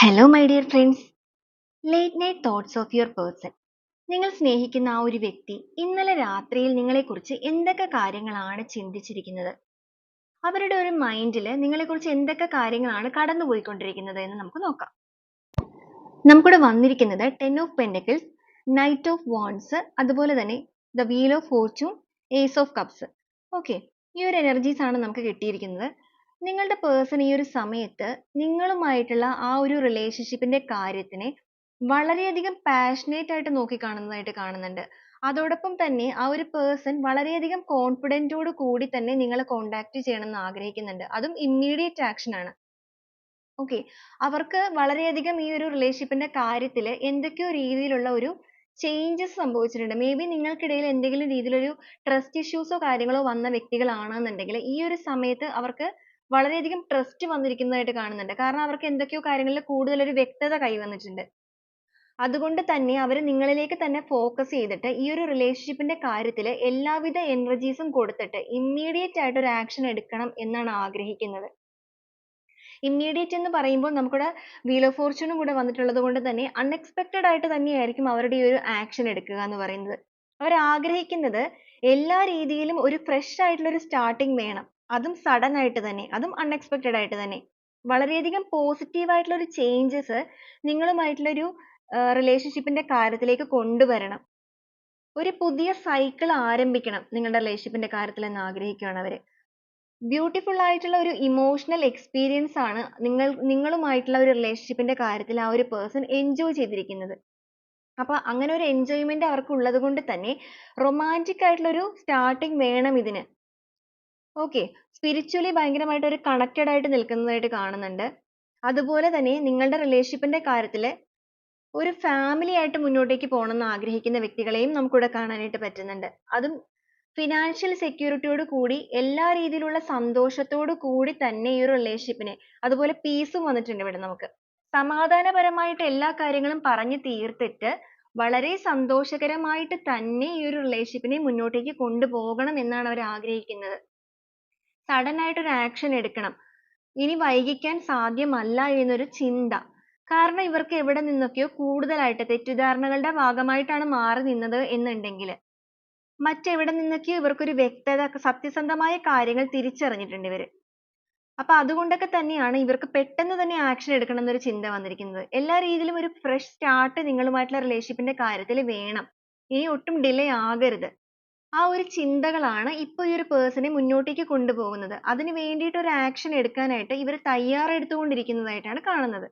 Hello my dear friends, late night thoughts of your person. നിങ്ങൾ സ്നേഹിക്കുന്ന ആ ഒരു വ്യക്തി ഇന്നലെ രാത്രിയിൽ നിങ്ങളെക്കുറിച്ച് എന്തൊക്കെ കാര്യങ്ങളാണ് ചിന്തിച്ചിരിക്കുന്നത്? അവരുടെ ഒരു മൈൻഡിൽ നിങ്ങളെക്കുറിച്ച് എന്തൊക്കെ കാര്യങ്ങളാണ് കടന്നുപോയിക്കൊണ്ടിരിക്കുന്നത് എന്ന് നമുക്ക് നോക്കാം. നമുക്കിവിടെ വന്നിരിക്കുന്നത് 10 of pentacles, knight of wands, അതുപോലെ തന്നെ the wheel of fortune, ace of cups. Okay, ഈ ഒരു എനർജീസ് ആണ് നമുക്ക് കിട്ടിയിരിക്കുന്നത്. നിങ്ങളുടെ പേഴ്സൺ ഈ ഒരു സമയത്ത് നിങ്ങളുമായിട്ടുള്ള ആ ഒരു റിലേഷൻഷിപ്പിന്റെ കാര്യത്തിനെ വളരെയധികം പാഷനേറ്റ് ആയിട്ട് നോക്കിക്കാണുന്നതായിട്ട് കാണുന്നുണ്ട്. അതോടൊപ്പം തന്നെ ആ ഒരു പേഴ്സൺ വളരെയധികം കോൺഫിഡൻറ്റോട് കൂടി തന്നെ നിങ്ങളെ കോൺടാക്ട് ചെയ്യണമെന്ന് ആഗ്രഹിക്കുന്നുണ്ട്. അതും ഇമ്മീഡിയറ്റ് ആക്ഷൻ ആണ്. ഓക്കെ, അവർക്ക് വളരെയധികം ഈ ഒരു റിലേഷൻഷിപ്പിന്റെ കാര്യത്തിൽ എന്തൊക്കെയോ രീതിയിലുള്ള ഒരു ചേഞ്ചസ് സംഭവിച്ചിട്ടുണ്ട്. മേ ബി നിങ്ങൾക്കിടയിൽ എന്തെങ്കിലും രീതിയിലൊരു ട്രസ്റ്റ് ഇഷ്യൂസോ കാര്യങ്ങളോ വന്ന വ്യക്തികളാണെന്നുണ്ടെങ്കിൽ ഈ ഒരു സമയത്ത് അവർക്ക് വളരെയധികം ട്രസ്റ്റ് വന്നിരിക്കുന്നതായിട്ട് കാണുന്നുണ്ട്. കാരണം അവർക്ക് എന്തൊക്കെയോ കാര്യങ്ങളിൽ കൂടുതൽ ഒരു വ്യക്തത കൈവന്നിട്ടുണ്ട്. അതുകൊണ്ട് തന്നെ അവർ നിങ്ങളിലേക്ക് തന്നെ ഫോക്കസ് ചെയ്തിട്ട് ഈ ഒരു റിലേഷൻഷിപ്പിന്റെ കാര്യത്തിൽ എല്ലാവിധ എനർജീസും കൊടുത്തിട്ട് ഇമ്മീഡിയറ്റ് ആയിട്ട് ഒരു ആക്ഷൻ എടുക്കണം എന്നാണ് ആഗ്രഹിക്കുന്നത്. ഇമ്മീഡിയറ്റ് എന്ന് പറയുമ്പോൾ നമുക്കിവിടെ വീൽ ഓഫ് ഫോർച്യൂണും കൂടെ വന്നിട്ടുള്ളത് കൊണ്ട് തന്നെ അൺഎക്സ്പെക്റ്റഡ് ആയിട്ട് തന്നെയായിരിക്കും അവരുടെ ഈ ഒരു ആക്ഷൻ എടുക്കുക എന്ന് പറയുന്നത്. അവർ ആഗ്രഹിക്കുന്നത് എല്ലാ രീതിയിലും ഒരു ഫ്രഷ് ആയിട്ടുള്ള ഒരു സ്റ്റാർട്ടിങ് വേണം. അതും സഡൻ ആയിട്ട് തന്നെ, അതും അൺഎക്സ്പെക്റ്റഡ് ആയിട്ട് തന്നെ. വളരെയധികം പോസിറ്റീവ് ആയിട്ടുള്ള ഒരു ചേഞ്ചസ് നിങ്ങളുമായിട്ടുള്ള ഒരു റിലേഷൻഷിപ്പിന്റെ കാര്യത്തിലേക്ക് കൊണ്ടുവരണം. ഒരു പുതിയ സൈക്കിൾ ആരംഭിക്കണം നിങ്ങളുടെ റിലേഷൻഷിപ്പിന്റെ കാര്യത്തിൽ എന്ന് ആഗ്രഹിക്കുകയാണ് അവര്. ബ്യൂട്ടിഫുൾ ആയിട്ടുള്ള ഒരു ഇമോഷണൽ എക്സ്പീരിയൻസ് ആണ് നിങ്ങളുമായിട്ടുള്ള ഒരു റിലേഷൻഷിപ്പിന്റെ കാര്യത്തിൽ ആ ഒരു പേഴ്സൺ എൻജോയ് ചെയ്തിരിക്കുന്നത്. അപ്പൊ അങ്ങനെ ഒരു എൻജോയ്മെന്റ് അവർക്ക് ഉള്ളത് കൊണ്ട് തന്നെ റൊമാൻറ്റിക് ആയിട്ടുള്ള ഒരു സ്റ്റാർട്ടിങ് വേണം ഇതിന്. ഓക്കെ, സ്പിരിച്വലി ഭയങ്കരമായിട്ട് ഒരു കണക്റ്റഡ് ആയിട്ട് നിൽക്കുന്നതായിട്ട് കാണുന്നുണ്ട്. അതുപോലെ തന്നെ നിങ്ങളുടെ റിലേഷൻഷിപ്പിന്റെ കാര്യത്തിൽ ഒരു ഫാമിലി ആയിട്ട് മുന്നോട്ടേക്ക് പോകണം എന്ന് ആഗ്രഹിക്കുന്ന വ്യക്തികളെയും നമുക്കിവിടെ കാണാനായിട്ട് പറ്റുന്നുണ്ട്. അതും ഫിനാൻഷ്യൽ സെക്യൂരിറ്റിയോട് കൂടി എല്ലാ രീതിയിലുള്ള സന്തോഷത്തോടു കൂടി തന്നെ ഈ ഒരു റിലേഷൻഷിപ്പിനെ, അതുപോലെ പീസും വന്നിട്ടുണ്ട് ഇവിടെ നമുക്ക്. സമാധാനപരമായിട്ട് എല്ലാ കാര്യങ്ങളും പറഞ്ഞു തീർത്തിട്ട് വളരെ സന്തോഷകരമായിട്ട് തന്നെ ഈ ഒരു റിലേഷൻഷിപ്പിനെ മുന്നോട്ടേക്ക് കൊണ്ടുപോകണം എന്നാണ് അവർ ആഗ്രഹിക്കുന്നത്. സഡൻ ആയിട്ട് ഒരു ആക്ഷൻ എടുക്കണം, ഇനി വൈകിക്കാൻ സാധ്യമല്ല എന്നൊരു ചിന്ത. കാരണം ഇവർക്ക് എവിടെ നിന്നൊക്കെയോ കൂടുതലായിട്ട് തെറ്റിദ്ധാരണകളുടെ ഭാഗമായിട്ടാണ് മാറി നിന്നത് എന്നുണ്ടെങ്കിൽ മറ്റെവിടെ നിന്നൊക്കെയോ ഇവർക്കൊരു വ്യക്തത, സത്യസന്ധമായ കാര്യങ്ങൾ തിരിച്ചറിഞ്ഞിട്ടുണ്ട് ഇവര്. അപ്പൊ അതുകൊണ്ടൊക്കെ തന്നെയാണ് ഇവർക്ക് പെട്ടെന്ന് തന്നെ ആക്ഷൻ എടുക്കണം എന്നൊരു ചിന്ത വന്നിരിക്കുന്നത്. എല്ലാ രീതിയിലും ഒരു ഫ്രഷ് സ്റ്റാർട്ട് നിങ്ങളുമായിട്ടുള്ള റിലേഷൻഷിപ്പിന്റെ കാര്യത്തിൽ വേണം. ഇനി ഒട്ടും ഡിലേ ആകരുത്. ആ ഒരു ചിന്തകളാണ് ഇപ്പൊ ഈ ഒരു പേഴ്സണെ മുന്നോട്ടേക്ക് കൊണ്ടുപോകുന്നത്. അതിന് വേണ്ടിയിട്ട് ഒരു ആക്ഷൻ എടുക്കാനായിട്ട് ഇവർ തയ്യാറെടുത്തുകൊണ്ടിരിക്കുന്നതായിട്ടാണ് കാണുന്നത്.